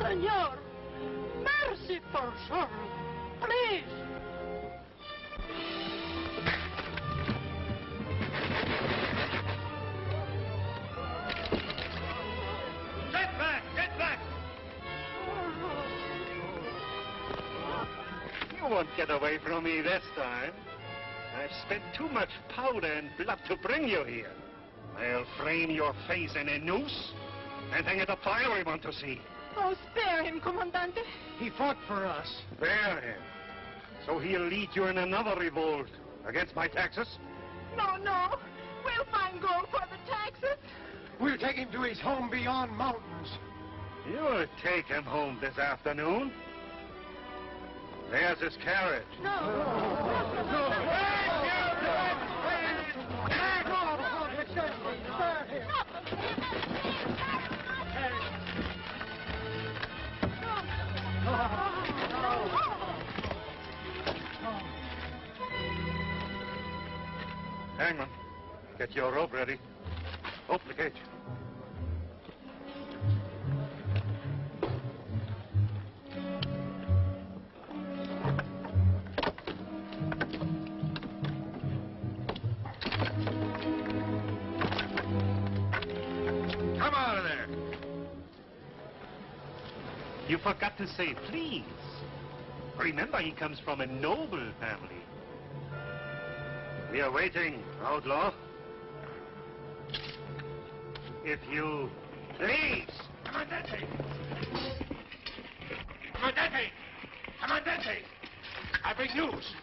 Senor, merciful Zorro, please. Get back! Get back! You won't get away from me this time. I've spent too much powder and blood to bring you here. I'll frame your face in a noose and hang it up for everyone to see. Oh, spare him, Comandante. He fought for us. Spare him. So he'll lead you in another revolt against my taxes? No, no. We'll find gold for the taxes. We'll take him to his home beyond mountains. You'll take him home this afternoon. There's his carriage. Hangman, get your rope ready. Open the cage. Come out of there! You forgot to say please. Remember, he comes from a noble family. We are waiting, outlaw. If you please. Comandante! Comandante! Comandante! I bring news.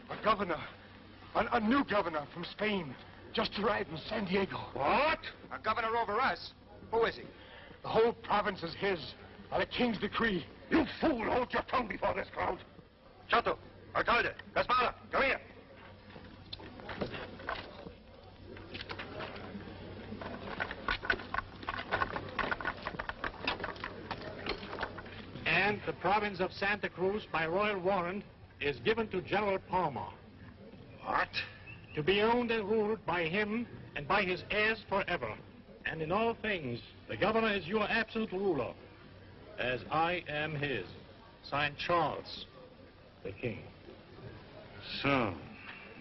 A governor, a new governor from Spain, just arrived in San Diego. What? A governor over us? Who is he? The whole province is his, by the king's decree. You fool, hold your tongue before this crowd. Chato, alcalde, Gaspara, come here. And the province of Santa Cruz, by royal warrant, is given to General Palma. What? To be owned and ruled by him and by his heirs forever. And in all things, the governor is your absolute ruler, as I am his. Signed, Charles, the king. So,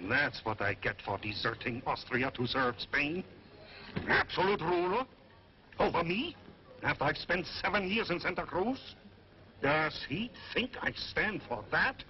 that's what I get for deserting Austria to serve Spain? Absolute ruler? Over me? After I've spent 7 years in Santa Cruz? Does he think I stand for that?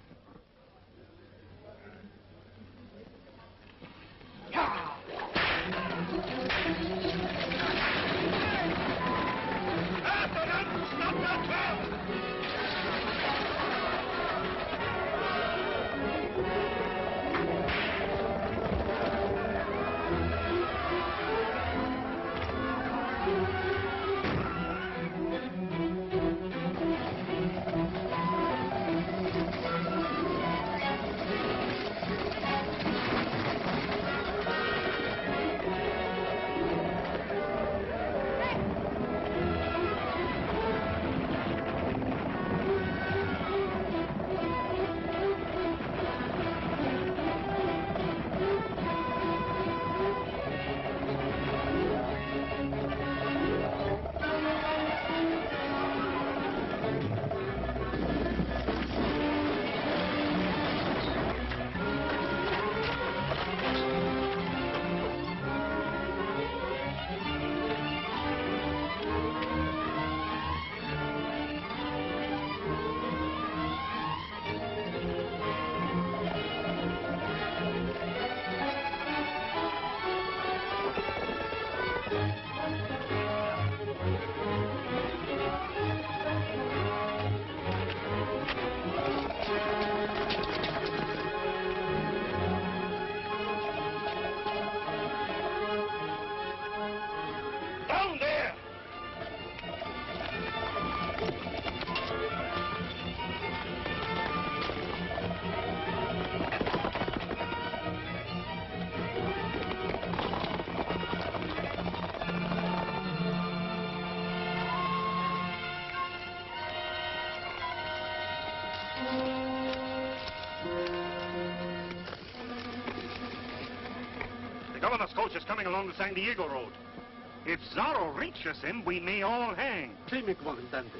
The governor's coach is coming along the San Diego road. If Zorro reaches him, we may all hang. Sí, mi comandante.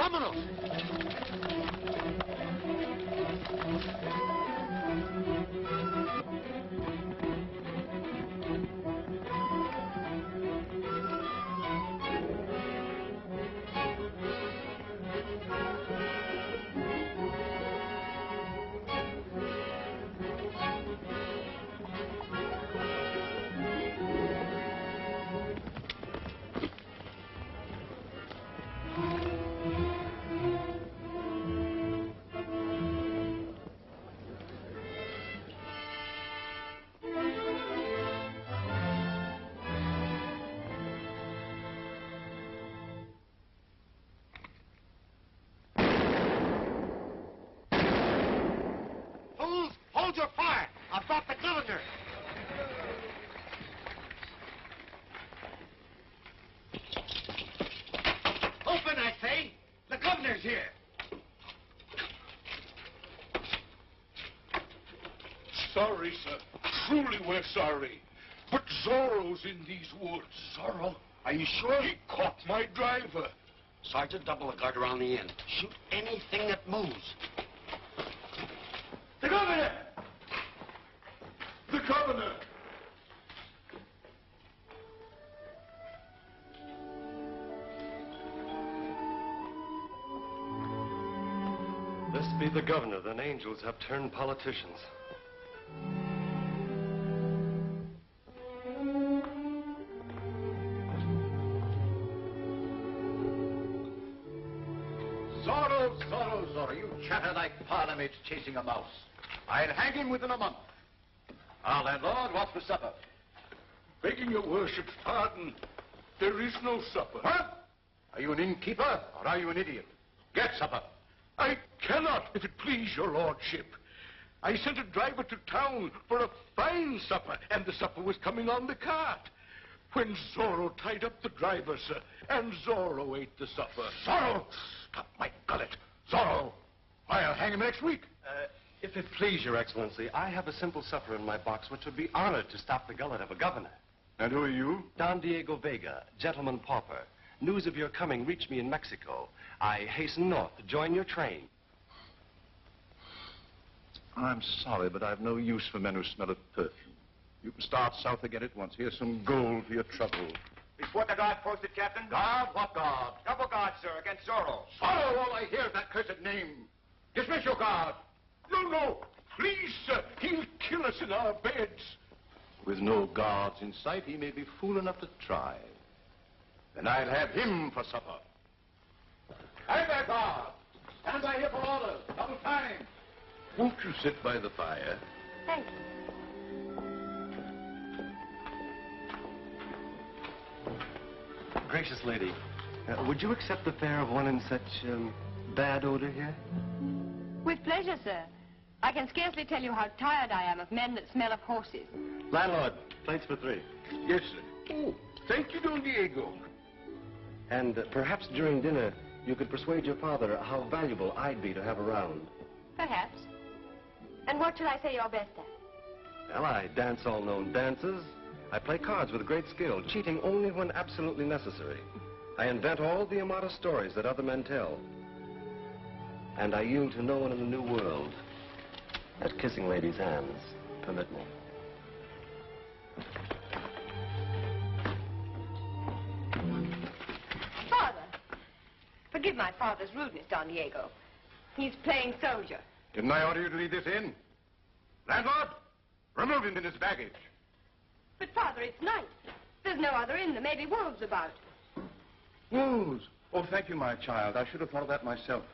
Vámonos! Hold your fire! I've got the governor! Open, I say! The governor's here! Sorry, sir. Truly, we're sorry. But Zorro's in these woods. Zorro, are you sure? He caught my driver. Sergeant, double the guard around the end. Shoot anything that moves. The governor! The governor! This be the governor, then angels have turned politicians. Zorro, Zorro, Zorro, you chatter like parliament's chasing a mouse. I'll hang him within a month. Our landlord, what's for supper? Begging your worship's pardon, there is no supper. What? Are you an innkeeper, or are you an idiot? Get supper. I cannot, if it please your lordship. I sent a driver to town for a fine supper, and the supper was coming on the cart. When Zorro tied up the driver, sir, and Zorro ate the supper. Zorro! Stop my gullet. Zorro! I'll hang him next week. If it please your excellency, I have a simple supper in my box which would be honored to stop the gullet of a governor. And who are you? Don Diego Vega, gentleman pauper. News of your coming reached me in Mexico. I hasten north to join your train. I'm sorry, but I've no use for men who smell of perfume. You can start south again at once. Here's some gold for your trouble. Is what the guard posted, Captain? Guard? What guard? Double guard, sir, against Zorro. Zorro! All I hear is that cursed name. Dismiss your guard. No, no, please, sir, he'll kill us in our beds. With no guards in sight, he may be fool enough to try. Then I'll have him for supper. Hey there, guard. Stand by here for orders. Double time. Won't you sit by the fire? Thank you. Gracious lady, would you accept the fare of one in such bad odor here? With pleasure, sir. I can scarcely tell you how tired I am of men that smell of horses. Landlord, plates for 3. Yes, sir. Oh, thank you, Don Diego. And perhaps during dinner, you could persuade your father how valuable I'd be to have around. Perhaps. And what shall I say you're best at? Well, I dance all known dances. I play cards with great skill, cheating only when absolutely necessary. I invent all the immortal stories that other men tell. And I yield to no one in the new world. That kissing ladies' hands, permit me. Father! Forgive my father's rudeness, Don Diego. He's playing soldier. Didn't I order you to leave this in? Landlord, remove him in his baggage. But, Father, it's night. There's no other inn. There may be wolves about. Wolves? Oh, thank you, my child. I should have thought of that myself.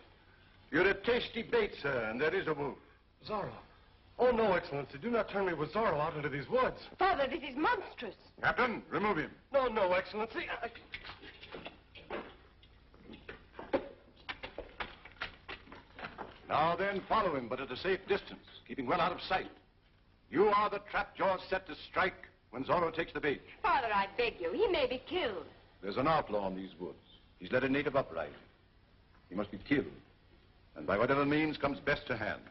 You're a tasty bait, sir, and there is a wolf. Zorro. Oh, no, Excellency. Do not turn me with Zorro out into these woods. Father, this is monstrous. Captain, remove him. No, no, Excellency. Now then, follow him, but at a safe distance, keeping well out of sight. You are the trap jaws set to strike when Zorro takes the bait. Father, I beg you. He may be killed. There's an outlaw in these woods. He's led a native uprising. He must be killed, and by whatever means comes best to hand.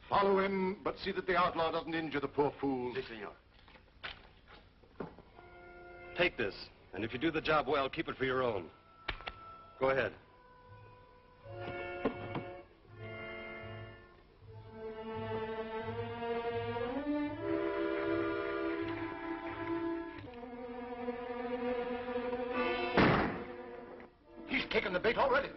Follow him, but see that the outlaw doesn't injure the poor fool. Si, senor. Take this. And if you do the job well, keep it for your own. Go ahead. He's taken the bait already.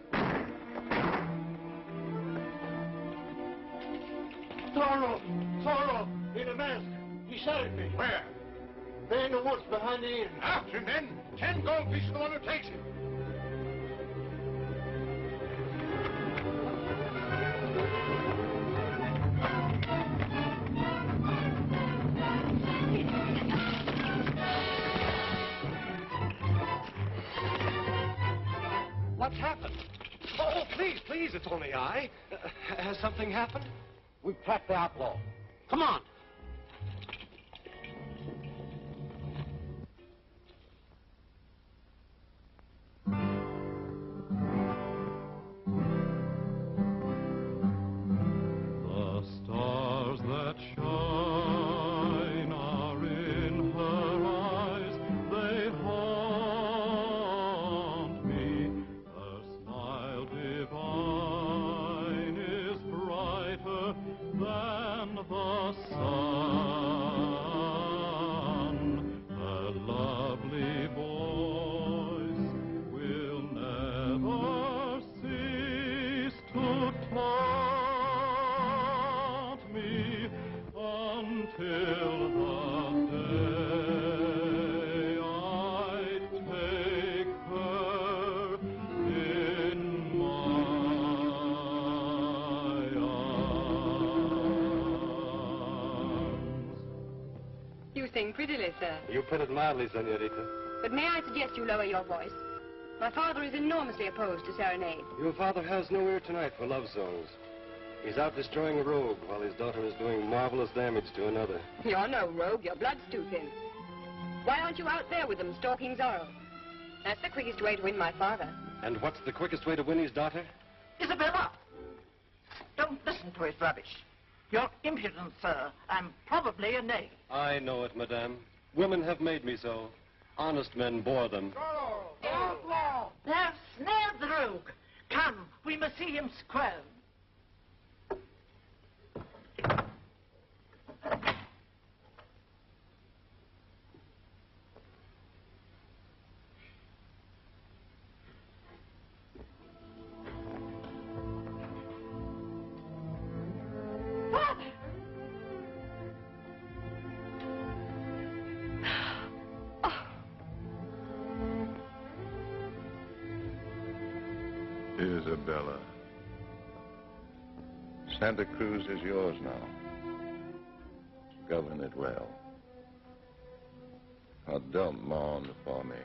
Zorro! Zorro! In a mask! He shot at me. Where? There in the woods behind the inn. After him, then. 10 gold pieces for the one who takes him. What's happened? Oh, please, it's only I. Has something happened? We've tracked the outlaw. Come on. The stars that shine are in her eyes. They haunt me. Her smile divine is brighter than the sun. Her lovely voice will never cease to taunt me until the day I take her in my arms. You sing prettily, sir. You put it mildly, senorita. But may I suggest you lower your voice? My father is enormously opposed to serenade. Your father has no ear tonight for love songs. He's out destroying a rogue while his daughter is doing marvelous damage to another. You're no rogue. Your blood's too thin. Why aren't you out there with them, stalking Zorro? That's the quickest way to win my father. And what's the quickest way to win his daughter? Isabella, don't listen to his rubbish. You're impudent, sir, and probably a knave. I know it, madame. Women have made me so. Honest men bore them. Outlaw! They've snared the rogue. Come, we must see him squirm. Father! Isabella. Santa Cruz is yours now. Govern it well. Now don't mourn for me.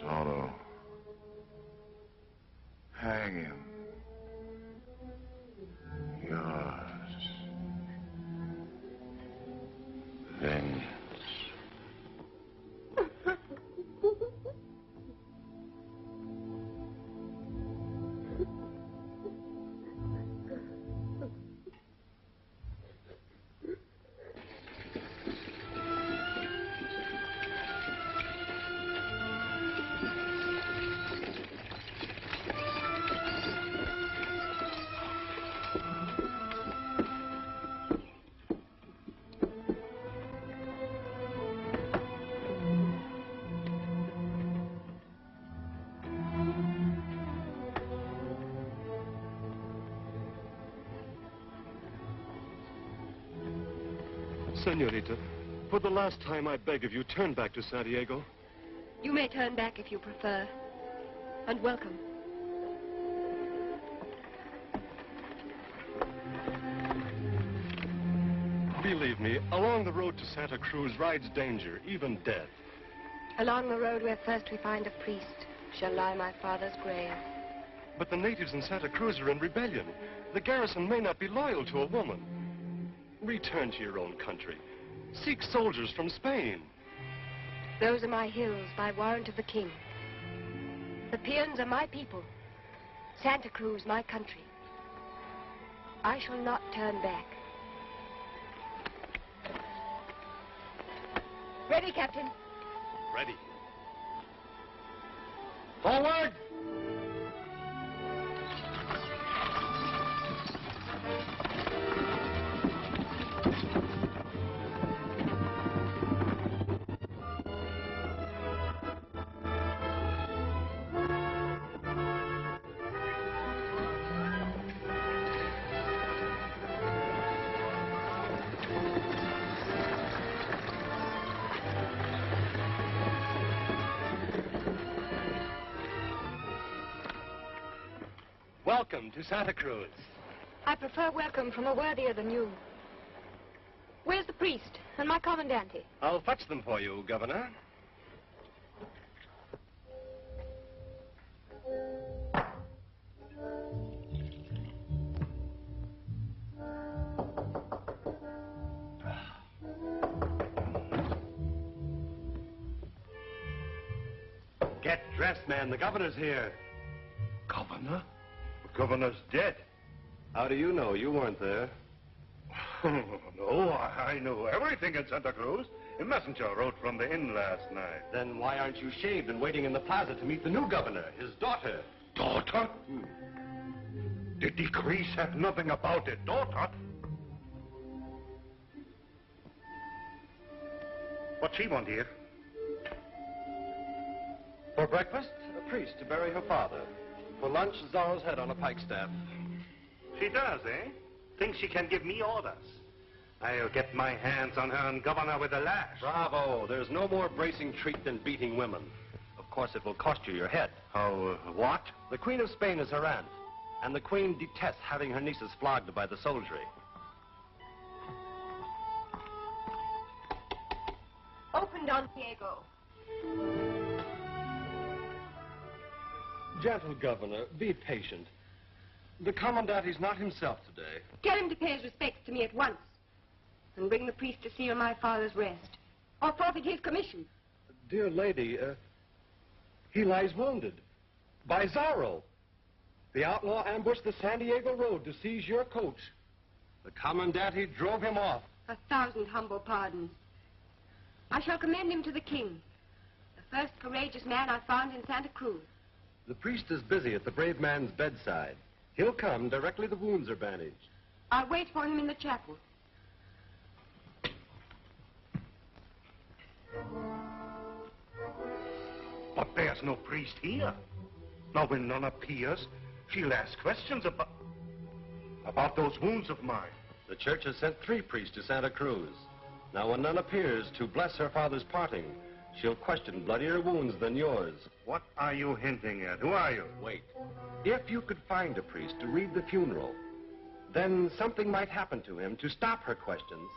Zorro. Hang him. Yours. Vengeance. Senorita, for the last time I beg of you, turn back to Santiago. You may turn back if you prefer. And welcome. Believe me, along the road to Santa Cruz rides danger, even death. Along the road where first we find a priest shall lie my father's grave. But the natives in Santa Cruz are in rebellion. The garrison may not be loyal to a woman. Return to your own country. Seek soldiers from Spain. Those are my hills by warrant of the king. The peons are my people. Santa Cruz my country. I shall not turn back. Ready, Captain. Ready. Forward! Welcome to Santa Cruz. I prefer welcome from a worthier than you. Where's the priest and my commandante? I'll fetch them for you, Governor. Get dressed, man. The governor's here. Governor? The governor's dead. How do you know? You weren't there. No, I know everything in Santa Cruz. A messenger wrote from the inn last night. Then why aren't you shaved and waiting in the plaza to meet the new governor, his daughter? Daughter? The decree said nothing about a daughter. What she want here? For breakfast, a priest to bury her father. For lunch, Zorro's head on a pike staff. She does, eh? Thinks she can give me orders. I'll get my hands on her and governor with a lash. Bravo. There's no more bracing treat than beating women. Of course, it will cost you your head. How, what? The Queen of Spain is her aunt, and the Queen detests having her nieces flogged by the soldiery. Open, Don Diego. Gentle Governor, be patient. The Commandant is not himself today. Tell him to pay his respects to me at once. And bring the priest to seal my father's rest. Or forfeit his commission. Dear lady, he lies wounded. By Zorro. The outlaw ambushed the San Diego road to seize your coach. The Commandante drove him off. 1,000 humble pardons. I shall commend him to the king. The first courageous man I found in Santa Cruz. The priest is busy at the brave man's bedside. He'll come directly the wounds are bandaged. I'll wait for him in the chapel. But there's no priest here. Now, when none appears, she'll ask questions about those wounds of mine. The church has sent 3 priests to Santa Cruz. Now, when none appears to bless her father's parting, she'll question bloodier wounds than yours. What are you hinting at? Who are you? Wait. If you could find a priest to read the funeral, then something might happen to him to stop her questions.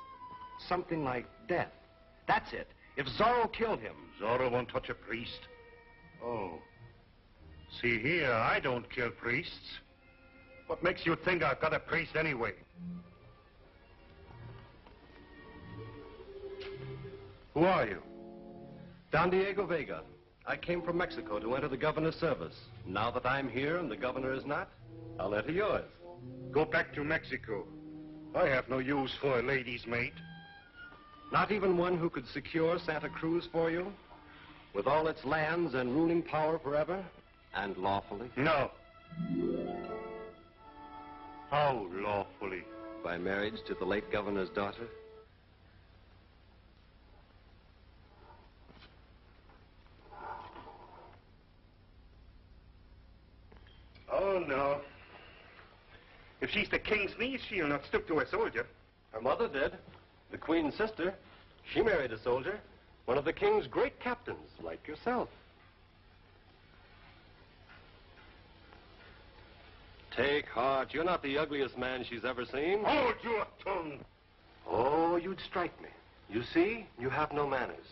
Something like death. That's it. If Zorro killed him. Zorro won't touch a priest. Oh. See here, I don't kill priests. What makes you think I've got a priest anyway? Who are you? Don Diego Vega. I came from Mexico to enter the governor's service. Now that I'm here and the governor is not, I'll enter yours. Go back to Mexico. I have no use for a lady's maid. Not even one who could secure Santa Cruz for you? With all its lands and ruling power forever? And lawfully? No. How lawfully? By marriage to the late governor's daughter? Oh, no. If she's the king's niece, she'll not stoop to a soldier. Her mother did. The queen's sister. She married a soldier. One of the king's great captains, like yourself. Take heart. You're not the ugliest man she's ever seen. Hold your tongue. Oh, you'd strike me. You see, you have no manners.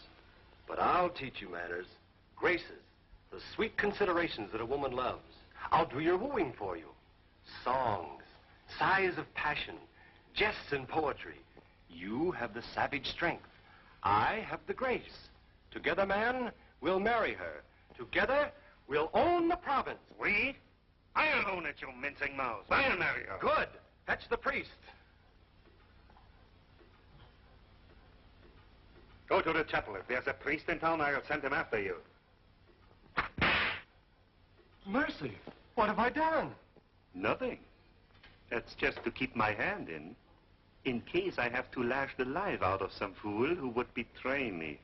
But I'll teach you manners. Graces. The sweet considerations that a woman loves. I'll do your wooing for you. Songs. Sighs of passion. Jests and poetry. You have the savage strength. I have the grace. Together, man, we'll marry her. Together, we'll own the province. We? I'll own it, you mincing mouse. I'll marry her. Good. Fetch the priest. Go to the chapel. If there's a priest in town, I'll send him after you. Mercy, what have I done? Nothing. That's just to keep my hand in case I have to lash the life out of some fool who would betray me.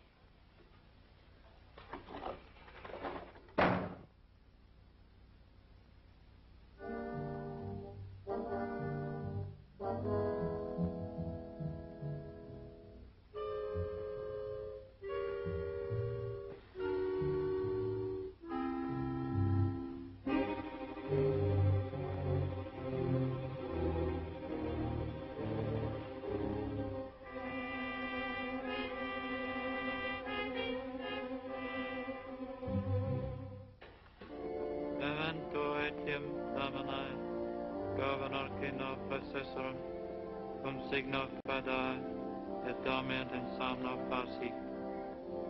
Signo fadae, et dormient in somno pauci.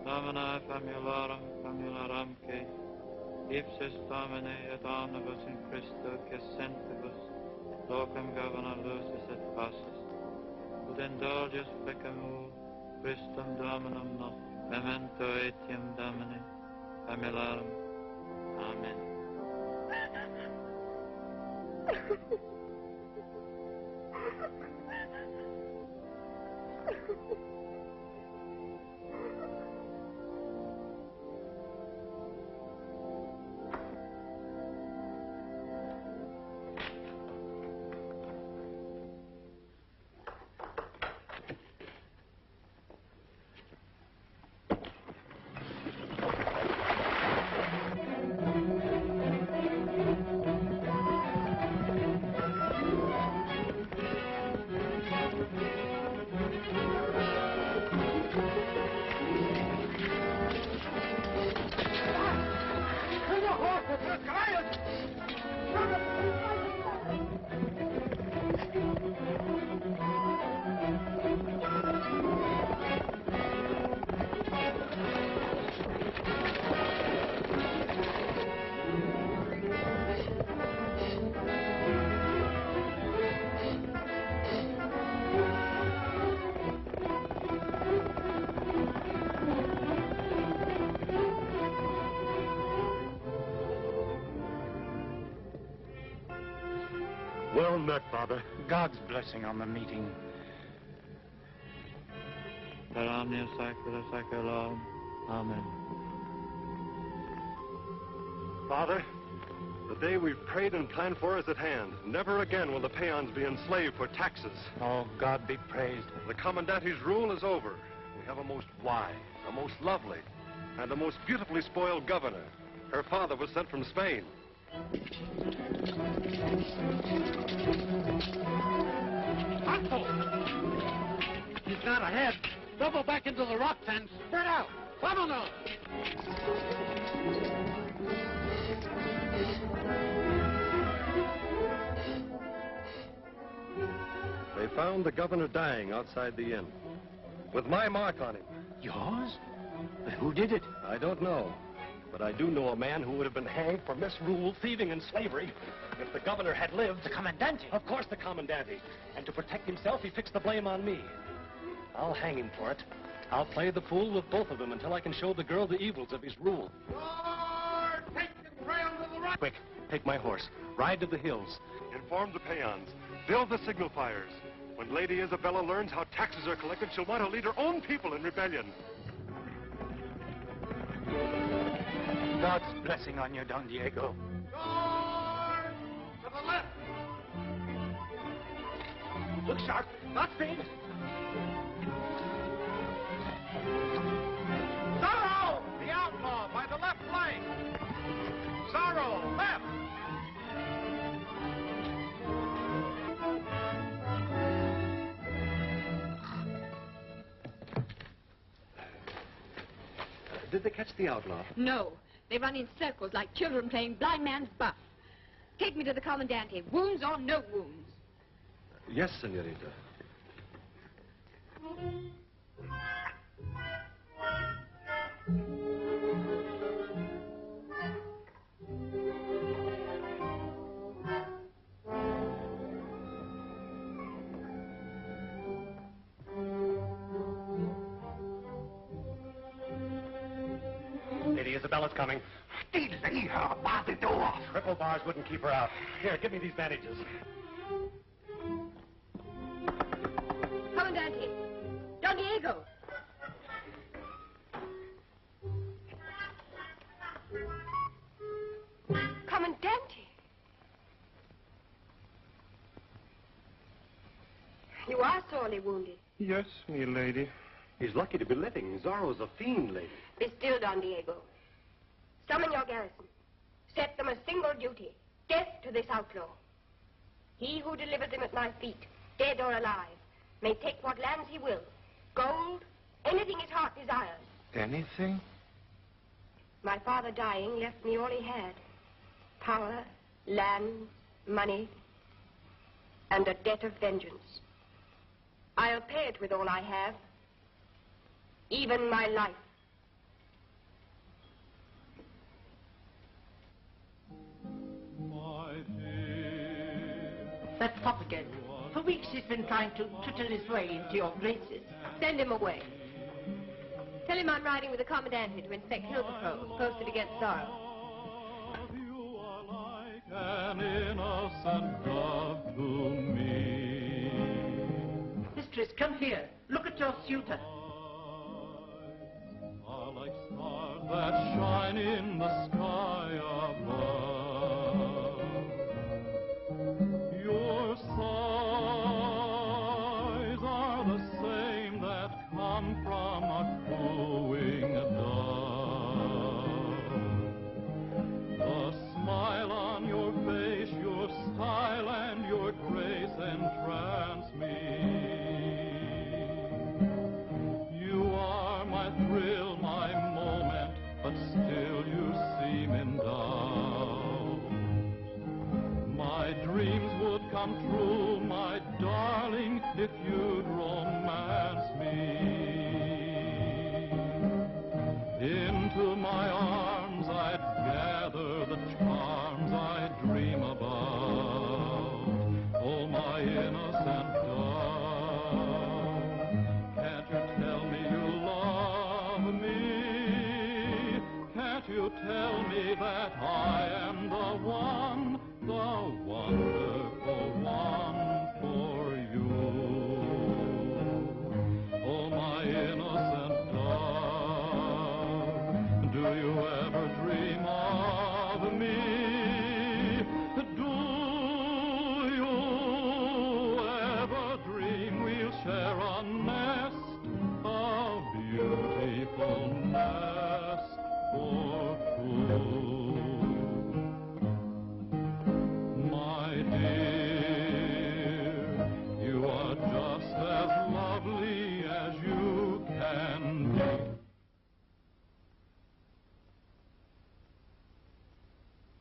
Domini famularum famularumque, ipsis Domine et omnibus in Christo cessentibus, locum governor lucis et pacis. Ut indulges pecamur, Christum Dominum nos, memento etiam Domini, famularum. Amen. Well met, Father. God's blessing on the meeting. Per omnia saecula saeculorum. Amen. Father, the day we've prayed and planned for is at hand. Never again will the peons be enslaved for taxes. Oh, God be praised. The commandante's rule is over. We have a most wise, a most lovely, and a most beautifully spoiled governor. Her father was sent from Spain. Tonto! He's not ahead. Double back into the rock fence. Spread out. Vámonos! They found the governor dying outside the inn, with my mark on him. Yours? But who did it? I don't know, but I do know a man who would have been hanged for misrule, thieving, and slavery if the governor had lived. The Commandante. Of course, the Commandante. And to protect himself, he fixed the blame on me. I'll hang him for it. I'll play the fool with both of them until I can show the girl the evils of his rule. Lord, take control to the right. Quick, take my horse. Ride to the hills. Inform the peons. Build the signal fires. When Lady Isabella learns how taxes are collected, she'll want to lead her own people in rebellion. God's blessing on you, Don Diego. Lord, to the left. Look sharp. Not speed. Zorro, the outlaw, by the left flank. Zorro, left. Did they catch the outlaw? No. They run in circles like children playing blind man's buff. Take me to the Commandante, wounds or no wounds. Yes, senorita. Isabella's coming. Delay her, bar the door. Triple bars wouldn't keep her out. Here, give me these bandages. Comandante, Don Diego. Comandante. You are sorely wounded. Yes, me lady. He's lucky to be living. Zorro's a fiend, lady. Be still, Don Diego. Summon your garrison. Set them a single duty. Death to this outlaw. He who delivers him at my feet, dead or alive, may take what lands he will. Gold, anything his heart desires. Anything? My father dying left me all he had. Power, land, money, and a debt of vengeance. I'll pay it with all I have. Even my life. That fop again. For weeks he's been trying to twiddle his way into your graces. Send him away. Tell him I'm riding with the Commandante to inspect hill patrols posted against Zorro. You are like an innocent dove to me. Mistress, come here. Look at your suitor. Are like stars that shine in the sky above. Your sighs are the same that come from a cooing dove. The smile on your face, your style and your grace entrance me. You are my thrill, my moment, but still you seem in doubt. My dreams would come true, my darling, if you'd romance me. Into my arms I'd gather the charms I dream about. Oh, my innocent dove, can't you tell me you love me? Can't you tell me that I am the wonderful one for you? Oh, my innocent dove, do you ever dream of me? Do you ever dream we'll share a nest, a beautiful nest for two? My dear, you are just as lovely as you can be.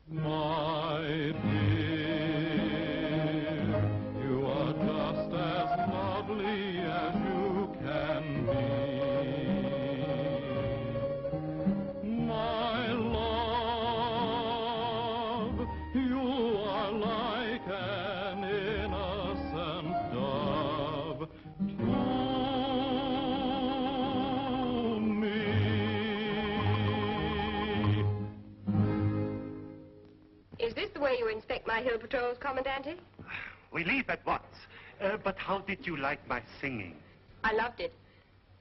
My dear, you are just as lovely as you can be. My love, you are like an innocent dove to me. Is this the way you inspect my hill patrols, Commandante? We leave at once. But how did you like my singing? I loved it.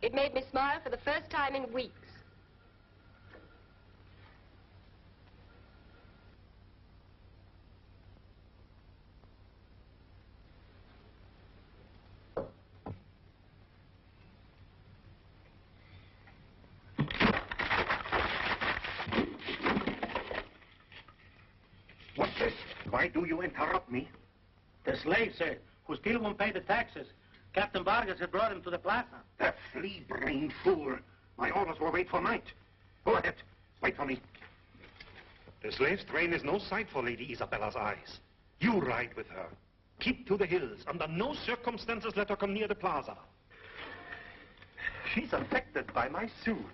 It made me smile for the first time in weeks. What's this? Why do you interrupt me? The slave, sir, who still won't pay the taxes. Captain Vargas had brought him to the plaza. That flea-brained fool. My orders were wait for night. Go ahead. Wait for me. The slave's train is no sight for Lady Isabella's eyes. You ride with her. Keep to the hills. Under no circumstances let her come near the plaza. She's affected by my suit.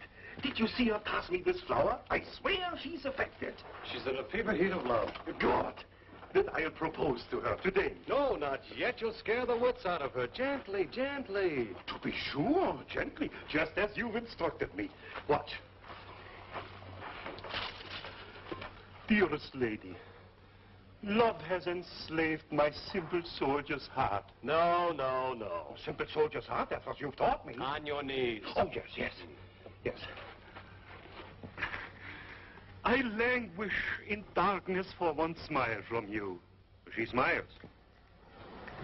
Did you see her pass me this flower? I swear she's affected. She's in a fever heat of love. Good. Then I'll propose to her today. No, not yet. You'll scare the wits out of her. Gently, gently. To be sure, gently, just as you've instructed me. Watch. Dearest lady, love has enslaved my simple soldier's heart. No, no, no. Simple soldier's heart? That's what you've taught me. On your knees. Oh, yes, yes. Yes. I languish in darkness for one smile from you. She smiles.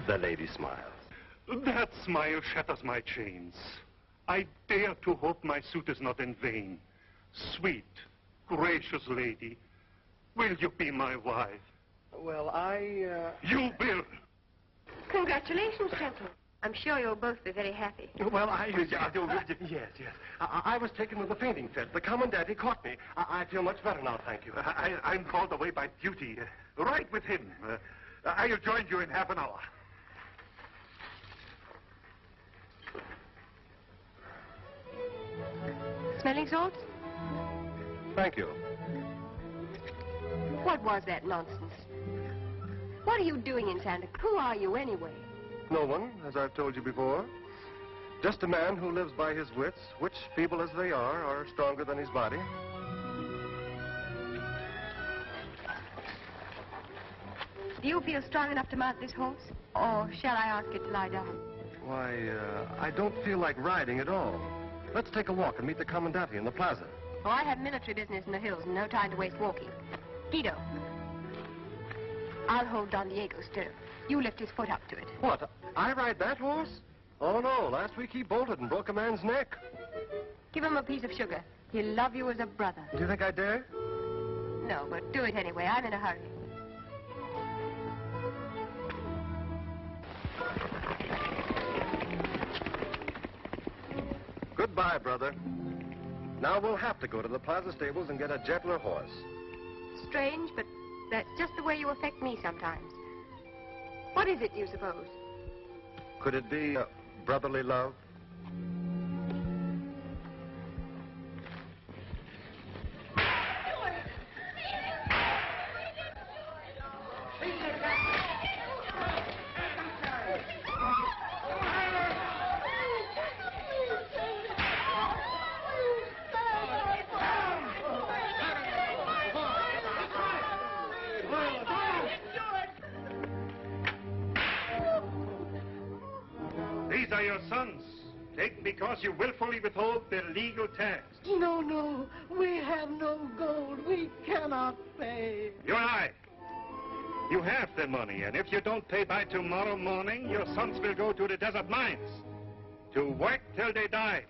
The lady smiles. That smile shatters my chains. I dare to hope my suit is not in vain. Sweet, gracious lady, will you be my wife? Well, You will! Congratulations, gentlemen. I'm sure you'll both be very happy. Well, yes, yes. I was taken with a fainting fit. The commandant, he caught me. I feel much better now, thank you. I'm called away by duty. Right with him. I'll join you in half an hour. Smelling salts? Thank you. What was that nonsense? What are you doing in Santa? Who are you anyway? No one, as I've told you before. Just a man who lives by his wits, which, feeble as they are stronger than his body. Do you feel strong enough to mount this horse? Or shall I ask it to lie down? Why, I don't feel like riding at all. Let's take a walk and meet the commandante in the plaza. Oh, I have military business in the hills and no time to waste walking. Guido, I'll hold Don Diego's stirrup. You lift his foot up to it. What, I ride that horse? Oh, no, last week he bolted and broke a man's neck. Give him a piece of sugar. He'll love you as a brother. Do you think I dare? No, but do it anyway. I'm in a hurry. Goodbye, brother. Now we'll have to go to the plaza stables and get a gentler horse. Strange, but that's just the way you affect me sometimes. What is it, you suppose? Could it be brotherly love? These are your sons, taken because you willfully withhold their legal tax. No, no, we have no gold. We cannot pay. You and I. You have the money, and if you don't pay by tomorrow morning, your sons will go to the desert mines to work till they die.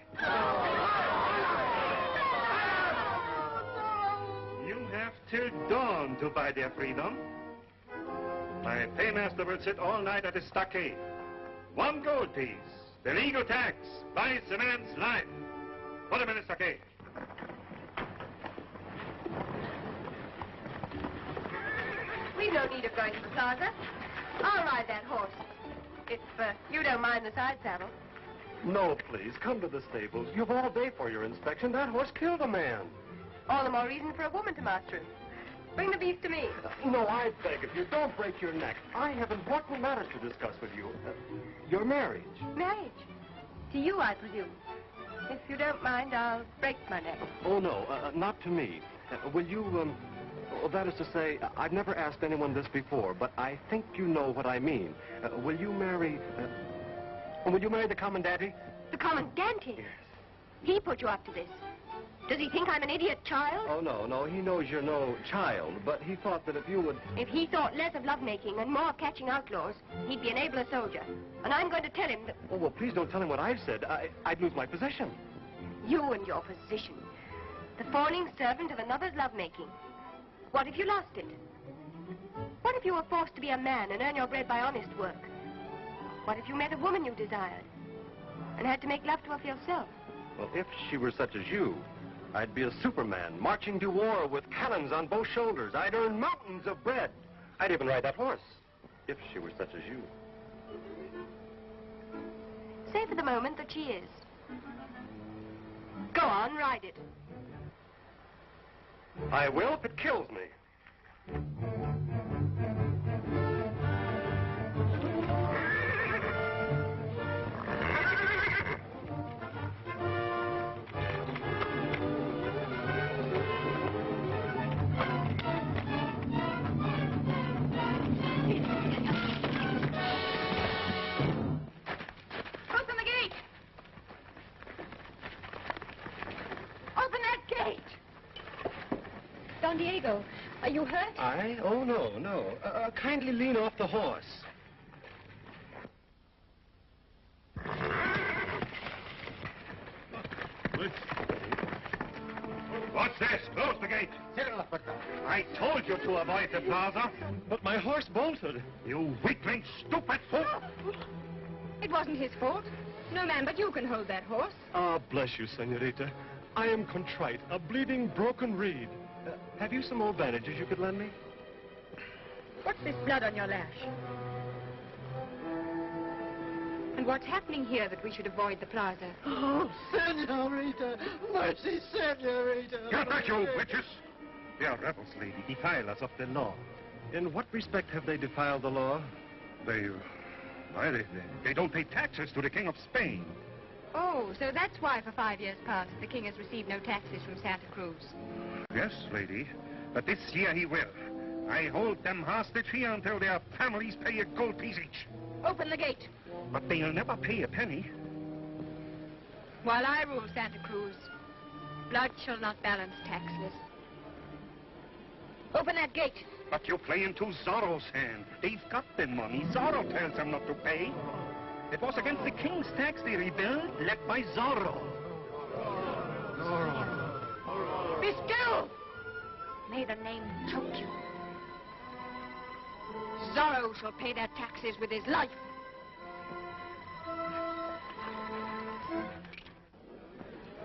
You have till dawn to buy their freedom. My paymaster will sit all night at his stockade. 1 gold piece. The legal tax buys a man's life. Put him in the stockade. We've no need of going to the plaza. I'll ride that horse. If you don't mind the side saddle. No, please, come to the stables. You've all day for your inspection. That horse killed a man. All the more reason for a woman to master him. Bring the beast to me. No, I beg of you, don't break your neck. I have important matters to discuss with you. Your marriage. Marriage? To you, I presume. If you don't mind, I'll break my neck. Oh, no, not to me. Will you, well, that is to say, I've never asked anyone this before, but I think you know what I mean. Will you marry the commandante? The commandante? Yes. He put you up to this. Does he think I'm an idiot child? Oh, no, he knows you're no child, but he thought that if you would... If he thought less of lovemaking and more of catching outlaws, he'd be an abler soldier. And I'm going to tell him that... Oh, well, please don't tell him what I've said. I'd lose my position. You and your position. The fawning servant of another's lovemaking. What if you lost it? What if you were forced to be a man and earn your bread by honest work? What if you met a woman you desired and had to make love to her for yourself? Well, if she were such as you, I'd be a Superman, marching to war with cannons on both shoulders. I'd earn mountains of bread. I'd even ride that horse, if she were such as you. Say for the moment that she is. Go on, ride it. I will if it kills me. Don Diego, are you hurt? Oh, no, no. Kindly lean off the horse. What's this? Close the gate. I told you to avoid the plaza. But my horse bolted. You weakling, stupid fool. It wasn't his fault. No man but you can hold that horse. Ah, bless you, senorita. I am contrite, a bleeding broken reed. Have you some old bandages you could lend me? What's this blood on your lash? And what's happening here that we should avoid the plaza? Oh, senorita! Mercy, senorita! Get back, you witches! They are rebels, lady, defilers of the law. In what respect have they defiled the law? They don't pay taxes to the King of Spain. Oh, so that's why for 5 years past the king has received no taxes from Santa Cruz. Yes, lady, but this year he will. I hold them hostage here until their families pay a gold piece each. Open the gate. But they'll never pay a penny. While I rule Santa Cruz, blood shall not balance taxes. Open that gate. But you play into Zorro's hand. They've got the money. Zorro tells them not to pay. It was against the king's tax they rebelled, led by Zorro. Be still! May the name choke you. Zorro shall pay their taxes with his life.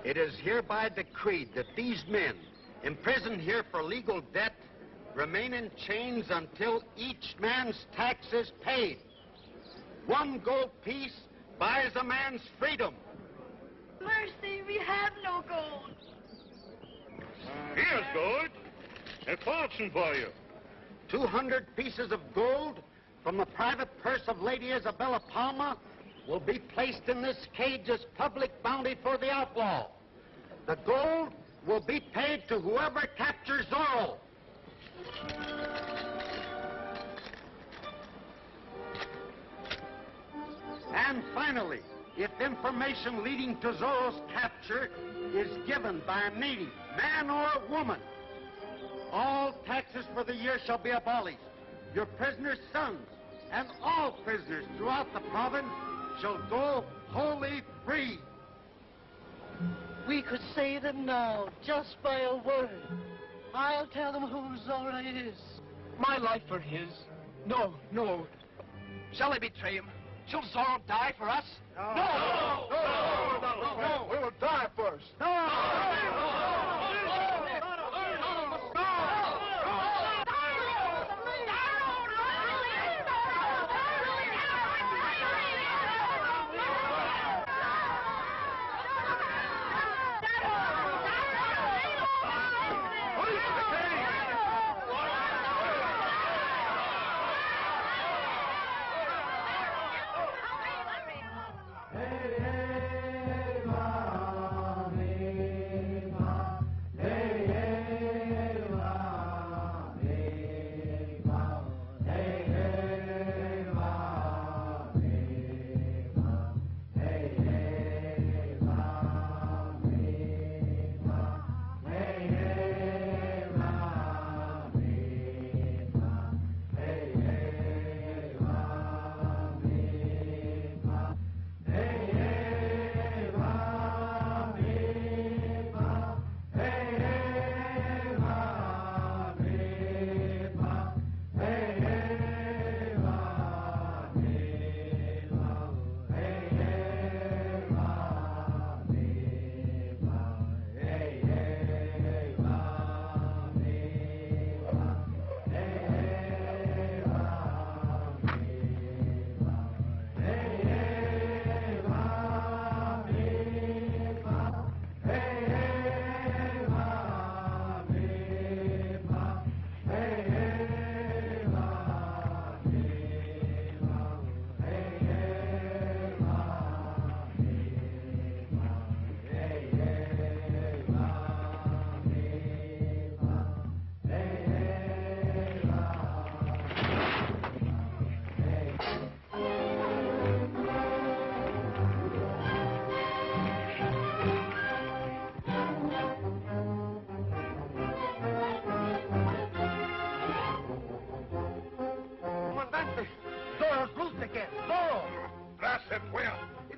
It is hereby decreed that these men, imprisoned here for legal debt, remain in chains until each man's tax is paid. 1 gold piece buys a man's freedom. Mercy, we have no gold. Here's gold. A fortune for you. 200 pieces of gold from the private purse of Lady Isabella Palma will be placed in this cage as public bounty for the outlaw. The gold will be paid to whoever captures Zorro. And finally, if information leading to Zorro's capture is given by a native, man or woman, all taxes for the year shall be abolished. Your prisoners' sons and all prisoners throughout the province shall go wholly free. We could save them now, just by a word. I'll tell them who Zorro is. My life for his? No, no. Shall I betray him? Shall Zorro die for us? No! No, we will die first.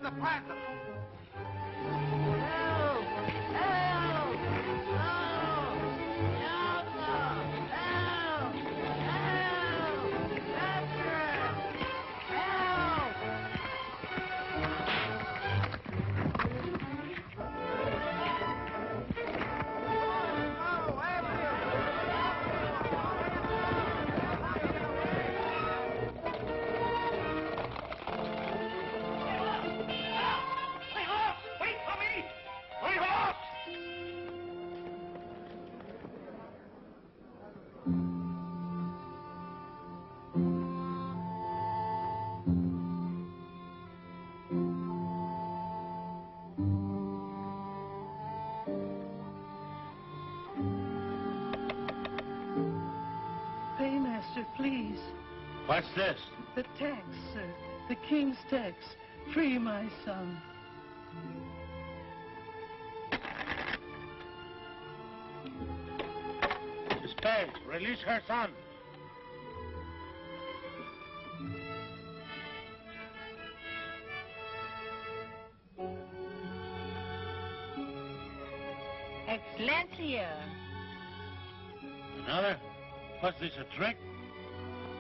the panther. Paymaster, please. What's this? The tax, sir. The king's tax. Free my son. Miss Page, release her son. Excellentia. Another? What's this, a trick?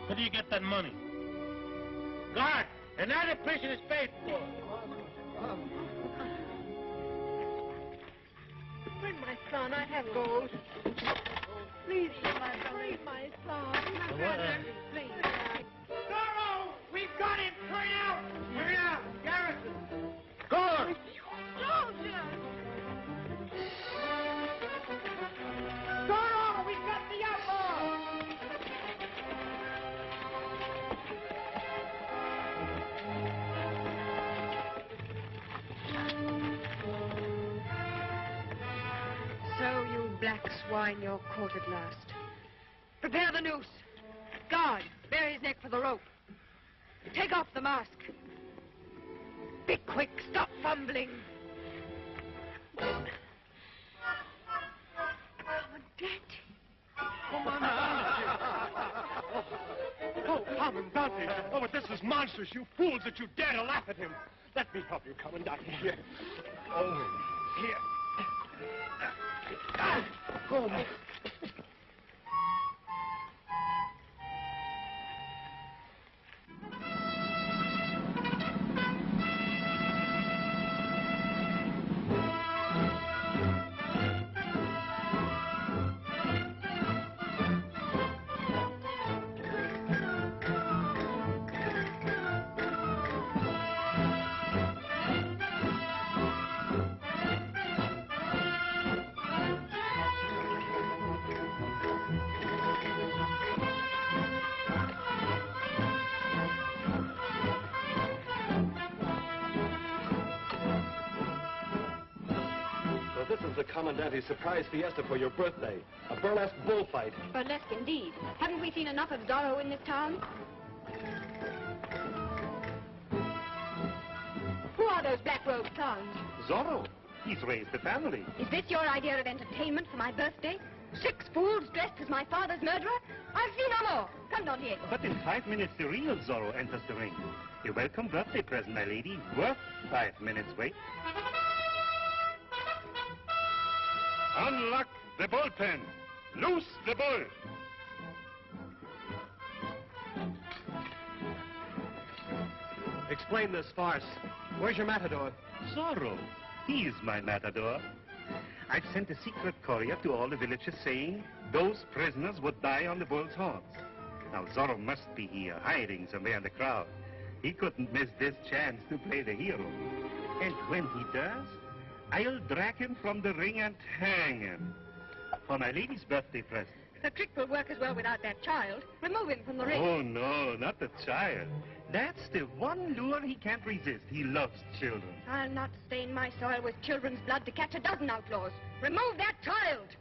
Where do you get that money? Guard! Another prison is paid for. Bring my son. I have gold. Please, free my son. Please. Zorro! We've got him! Turn out! Turn out! Garrison! Guard! Soldiers! Zorro! We've got the outlaw! So, you black swine, you're caught at last. Prepare the noose. Guard, bear his neck for the rope. Take off the mask. Be quick, stop fumbling. Oh, Commandante! Oh, but this is monstrous, you fools, that you dare to laugh at him. Let me help you, Commandante. Here. Oh, here. Oh, my. This is the Commandante's surprise fiesta for your birthday. A burlesque bullfight. Burlesque indeed. Haven't we seen enough of Zorro in this town? Who are those black-robed clowns? Zorro. He's raised a family. Is this your idea of entertainment for my birthday? 6 fools dressed as my father's murderer? I'll see no more. Come, Don Diego. But in 5 minutes, the real Zorro enters the ring. A welcome birthday present, my lady. Worth 5 minutes wait. Unlock the bullpen. Loose the bull. Explain this farce. Where's your matador? Zorro. He's my matador. I've sent a secret courier to all the villages saying those prisoners would die on the bull's horns. Now, Zorro must be here, hiding somewhere in the crowd. He couldn't miss this chance to play the hero. And when he does, I'll drag him from the ring and hang him. For my lady's birthday present. The trick will work as well without that child. Remove him from the ring. Oh, no, not the child. That's the one lure he can't resist. He loves children. I'll not stain my soil with children's blood to catch a dozen outlaws. Remove that child!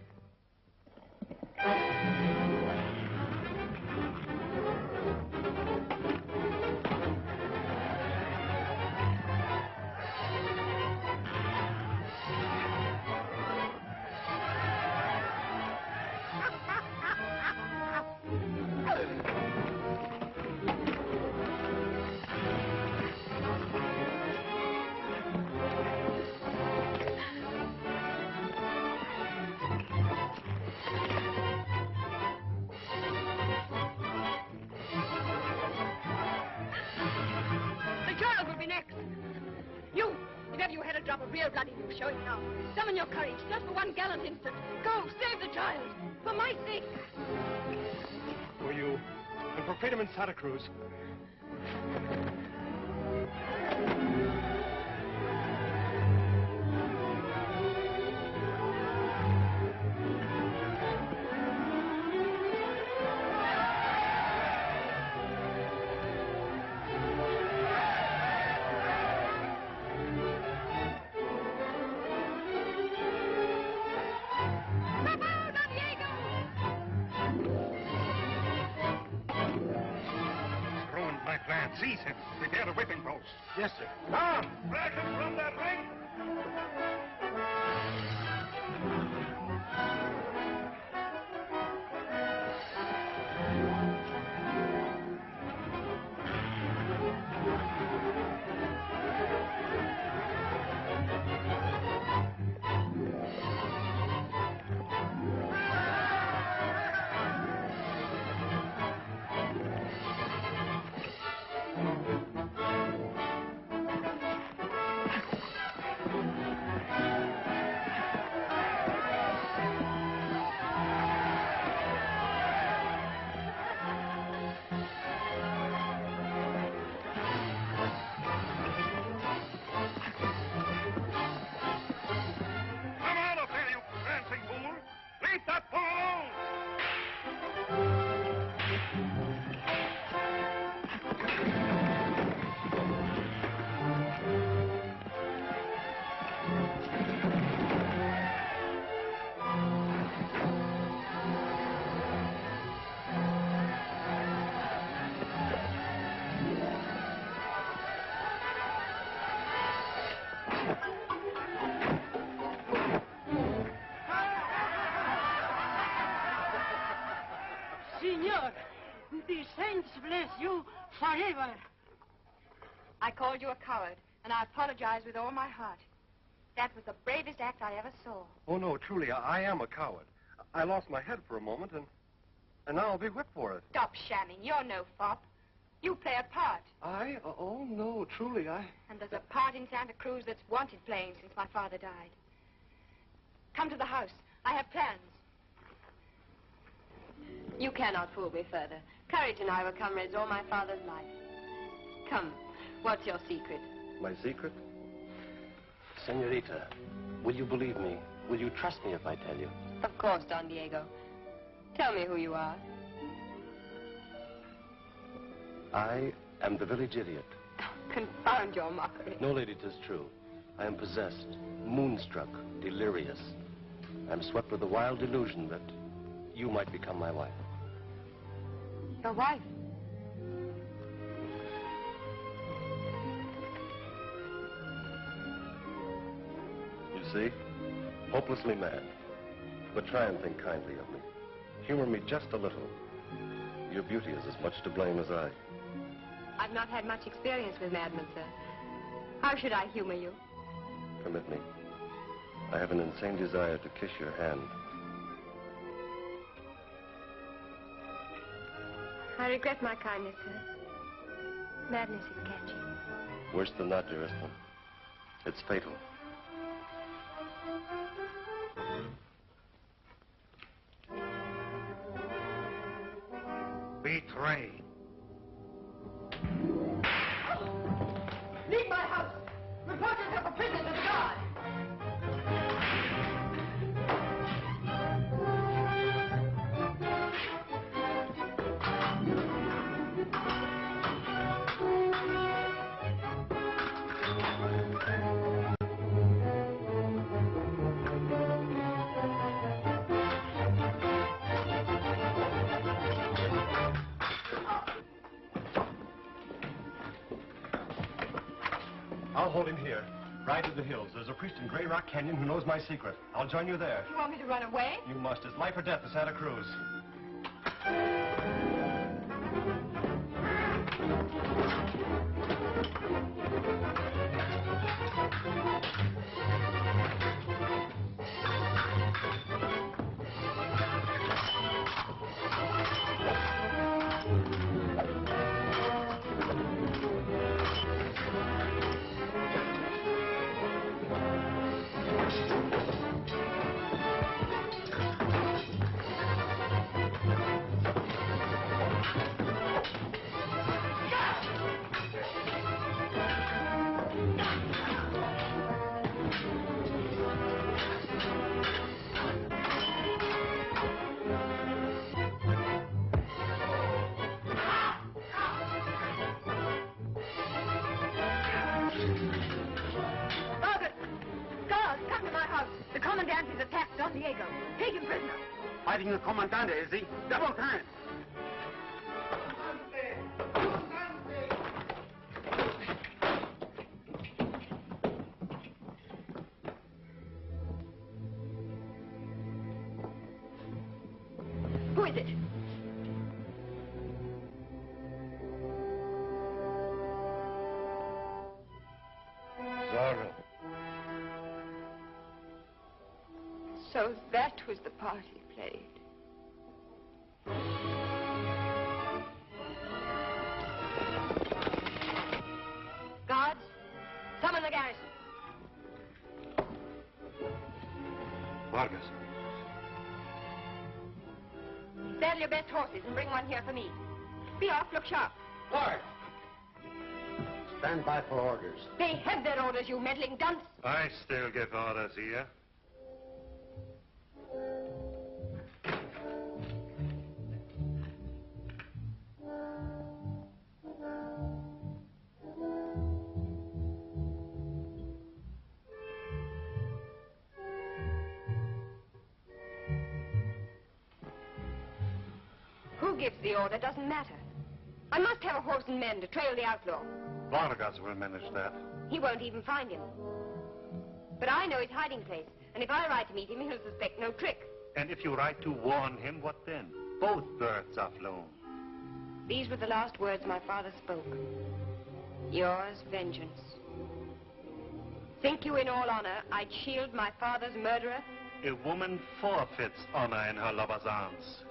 drop of real blood in you. Show it now. Summon your courage, just for one gallant instant. Go, save the child. For my sake. For you, and for freedom in Santa Cruz. Seize him. Prepare the whipping post. Yes, sir. Come, drag him from that ring. Senor, the saints bless you forever. I called you a coward, and I apologize with all my heart. That was the bravest act I ever saw. Oh, no, truly, I am a coward. I lost my head for a moment, and now I'll be whipped for it. Stop shamming. You're no fop. You play a part. I? Oh, no, truly, I... And there's a part in Santa Cruz that's wanted playing since my father died. Come to the house. I have plans. You cannot fool me further. Courage and I were comrades all my father's life. Come, what's your secret? My secret? Senorita, will you believe me? Will you trust me if I tell you? Of course, Don Diego. Tell me who you are. I am the village idiot. Confound your mockery. No, lady, 'tis true. I am possessed, moonstruck, delirious. I'm swept with the wild delusion that you might become my wife. Your wife? You see? Hopelessly mad. But try and think kindly of me. Humor me just a little. Your beauty is as much to blame as I. I've not had much experience with madmen, sir. How should I humor you? Permit me. I have an insane desire to kiss your hand. I regret my kindness, sir. Madness is catching. Worse than that, dearest one. It's fatal. Betrayed. Leave my house! Report yourself a prisoner to the guard! I'll hold him here. Ride to the hills. There's a priest in Grey Rock Canyon who knows my secret. I'll join you there. You want me to run away? You must. It's life or death to Santa Cruz. attacked Don Diego. Take him prisoner. Fighting the Comandante, is he? Double time. Who is it? Zorro. So that was the part he played. Guards, summon the garrison. Vargas. Saddle your best horses and bring one here for me. Be off, look sharp. Guard. Stand by for orders. They have their orders, you meddling dunce. I still give orders here. Who gives the order doesn't matter. I must have a horse and men to trail the outlaw. Vargas will manage that. He won't even find him. But I know his hiding place, and if I ride to meet him, he'll suspect no trick. And if you ride to warn him, what then? Both birds are flown. These were the last words my father spoke. Yours, vengeance. Think you in all honor I'd shield my father's murderer? A woman forfeits honor in her lover's arms.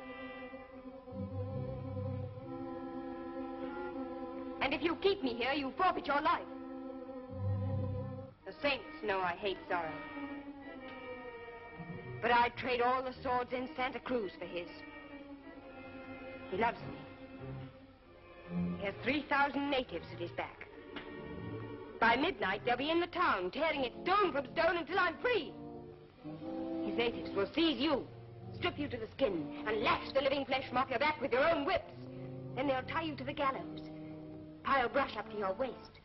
And if you keep me here, you forfeit your life. The saints know I hate Zorro. But I'd trade all the swords in Santa Cruz for his. He loves me. He has 3,000 natives at his back. By midnight, they'll be in the town, tearing it stone from stone until I'm free. His natives will seize you, strip you to the skin, and lash the living flesh from off your back with your own whips. Then they'll tie you to the gallows, pile brush up to your waist.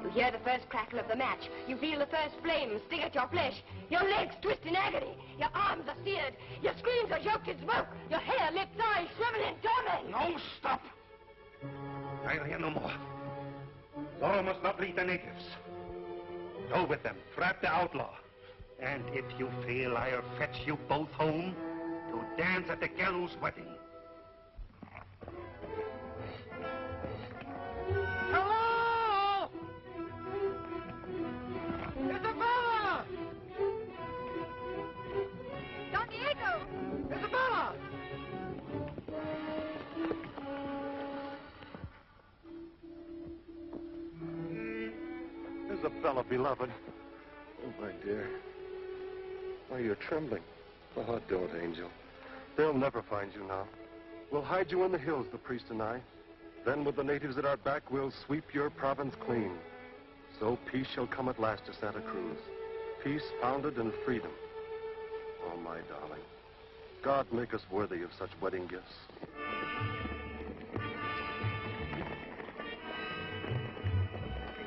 You hear the first crackle of the match. You feel the first flame sting at your flesh. Your legs twist in agony. Your arms are seared. Your screams are yoked in smoke. Your hair, lips, eyes shrivel in torment. No, stop! I'll hear no more. Zorro must not lead the natives. Go with them. Trap the outlaw. And if you fail, I'll fetch you both home to dance at the gallows wedding. Hello! Isabella! Don Diego! Isabella! Isabella, beloved. Oh, my dear. Why, you're trembling. Oh, don't, Angel. They'll never find you now. We'll hide you in the hills, the priest and I. Then, with the natives at our back, we'll sweep your province clean. So peace shall come at last to Santa Cruz. Peace founded in freedom. Oh, my darling. God make us worthy of such wedding gifts.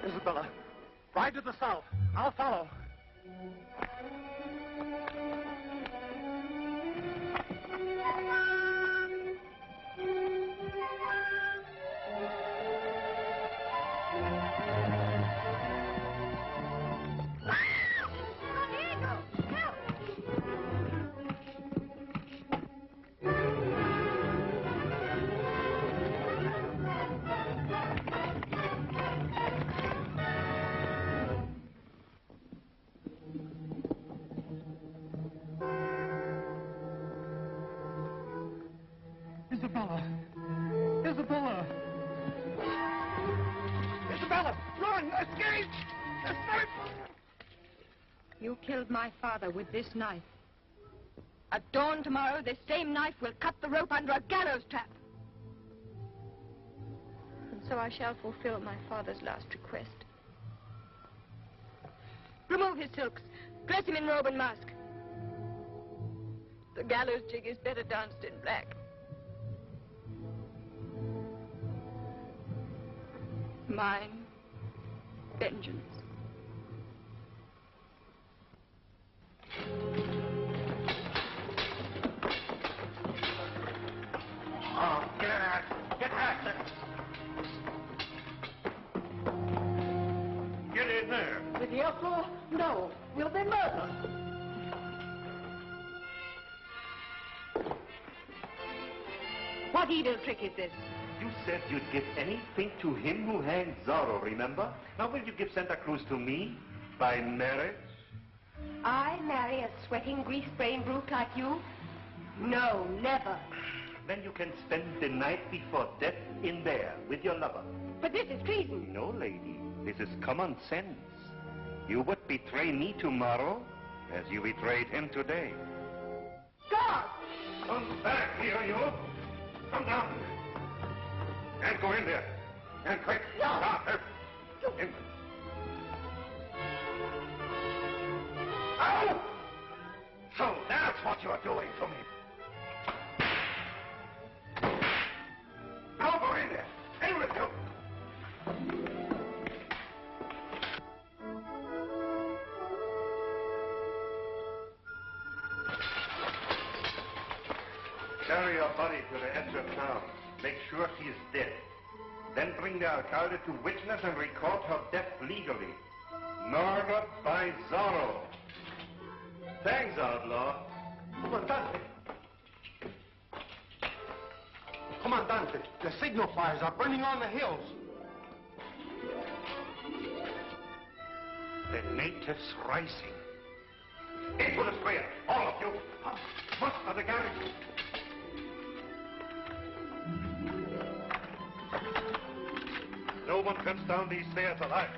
Isabella, ride to the south. I'll follow. Isabella! Isabella! Isabella! Run! Escape! Escape! You killed my father with this knife. At dawn tomorrow, this same knife will cut the rope under a gallows trap. And so I shall fulfill my father's last request. Remove his silks. Dress him in robe and mask. The gallows jig is better danced in black. Mine, vengeance. Therefore, no, will be murder. What evil trick is this? You said you'd give anything to him who hanged Zorro, remember? Now will you give Santa Cruz to me by marriage? I marry a sweating, grease-brained brute like you? No, never. Then you can spend the night before death in there with your lover. But this is treason. No, lady. This is common sense. You would betray me tomorrow as you betrayed him today. God! Come back here, you. Come down. And go in there. And quick. No. In. Ow! So that's what you're doing to me. Now go in there. In with you. Carry your body to the edge of town. Make sure she is dead. Then bring the alcalde to witness and record her death legally. Murdered by Zorro. Thanks, outlaw. Comandante. Comandante, the signal fires are burning on the hills. The natives rising. Into the square, all of you. Muster the garrison. No one comes down these stairs alive.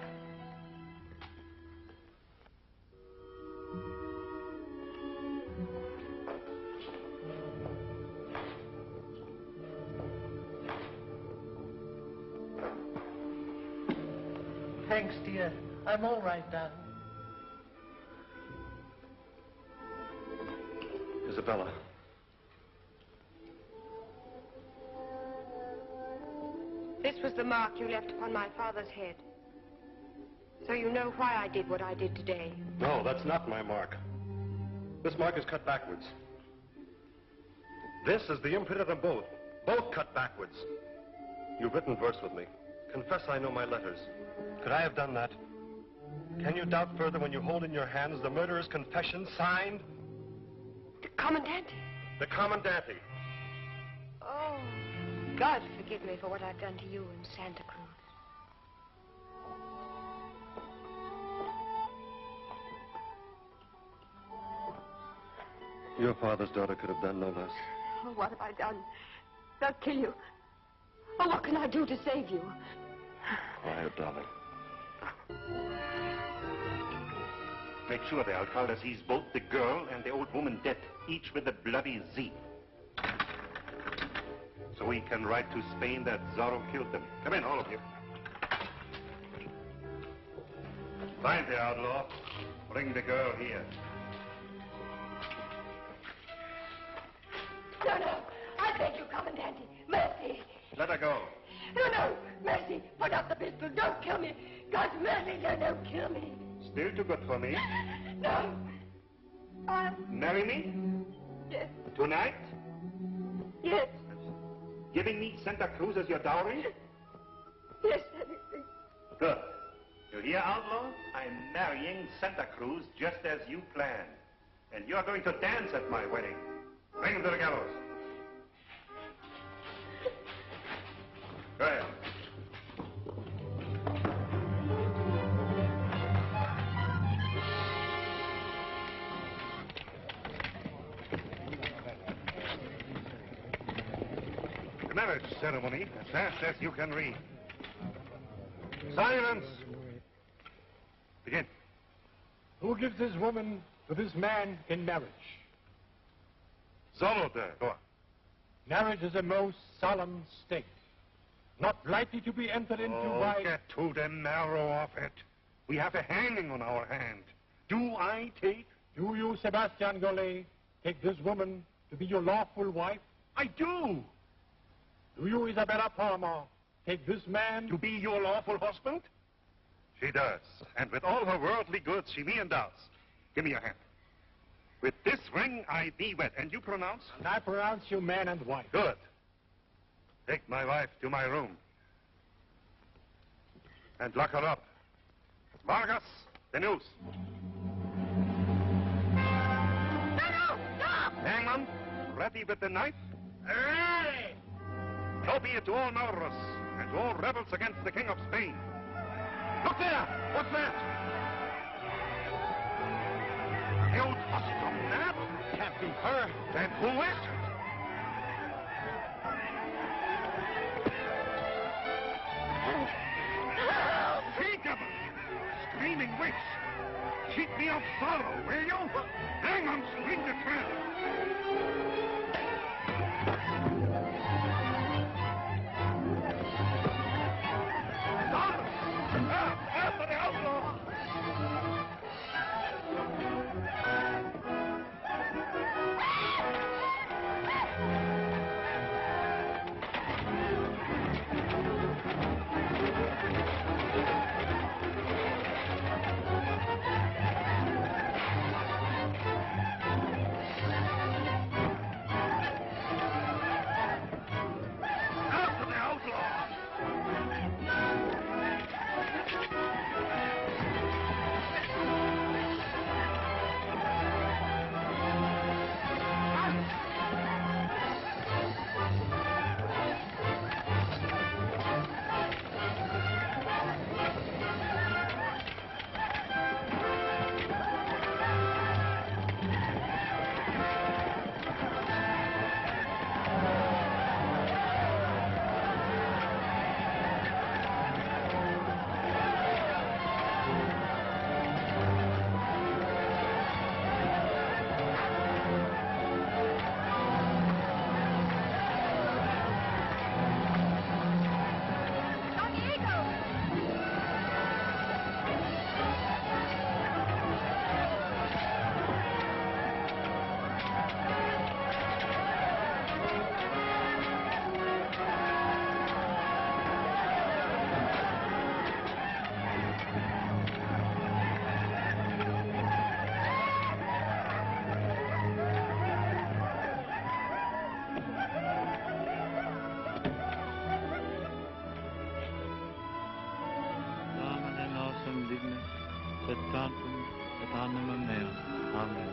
Thanks, dear. I'm all right, darling. Isabella. This was the mark you left upon my father's head. So you know why I did what I did today. No, that's not my mark. This mark is cut backwards. This is the imprint of them both. Both cut backwards. You've written verse with me. Confess I know my letters. Could I have done that? Can you doubt further when you hold in your hands the murderer's confession signed? The Commandante. The Commandante. Oh, God forgive me for what I've done to you in Santa Cruz. Your father's daughter could have done no less. Oh, what have I done? They'll kill you. Oh, what can I do to save you? Quiet, darling. Make sure the alcalde sees both the girl and the old woman dead, each with a bloody Z. So he can write to Spain that Zorro killed them. Come in, all of you. Find the outlaw. Bring the girl here. No, no. I beg you, Commandante. Mercy. Let her go. No, no. Mercy. Put up the pistol. Don't kill me. God's mercy, no, don't kill me. Still too good for me. No. Marry me? Yes. Tonight? Yes. Giving me Santa Cruz as your dowry? Yes, anything. Good. You hear, outlaw? I'm marrying Santa Cruz just as you planned. And you're going to dance at my wedding. Bring him to the gallows. Go ahead. The marriage ceremony, as fast as you can read. Silence! Begin. Who gives this woman to this man in marriage? Zorro there. Go on. Marriage is a most solemn state, not lightly to be entered into by... Get to the marrow of it. We have a hanging on our hand. Do I take? Do you, Sebastian Gollet, take this woman to be your lawful wife? I do. Do you, Isabella Palmer, take this man To be your lawful husband? She does. And with all her worldly goods, she me endows. Give me your hand. With this ring, I thee wed. And you pronounce? And I pronounce you man and wife. Good. Take my wife to my room. And lock her up. Vargas, The noose. Stop! Hangman, ready with the knife? Ready! So be it to all murderers and to all rebels against the King of Spain. Look there! What's that? The old custom nap? Can't be her. Then who is it? She-devil! Screaming witch! Cheat me of sorrow, will you? Hang on, spring the thread! After the outlaw! After the outlaw! Domine nos digne, et tantum et animam meam. Amen.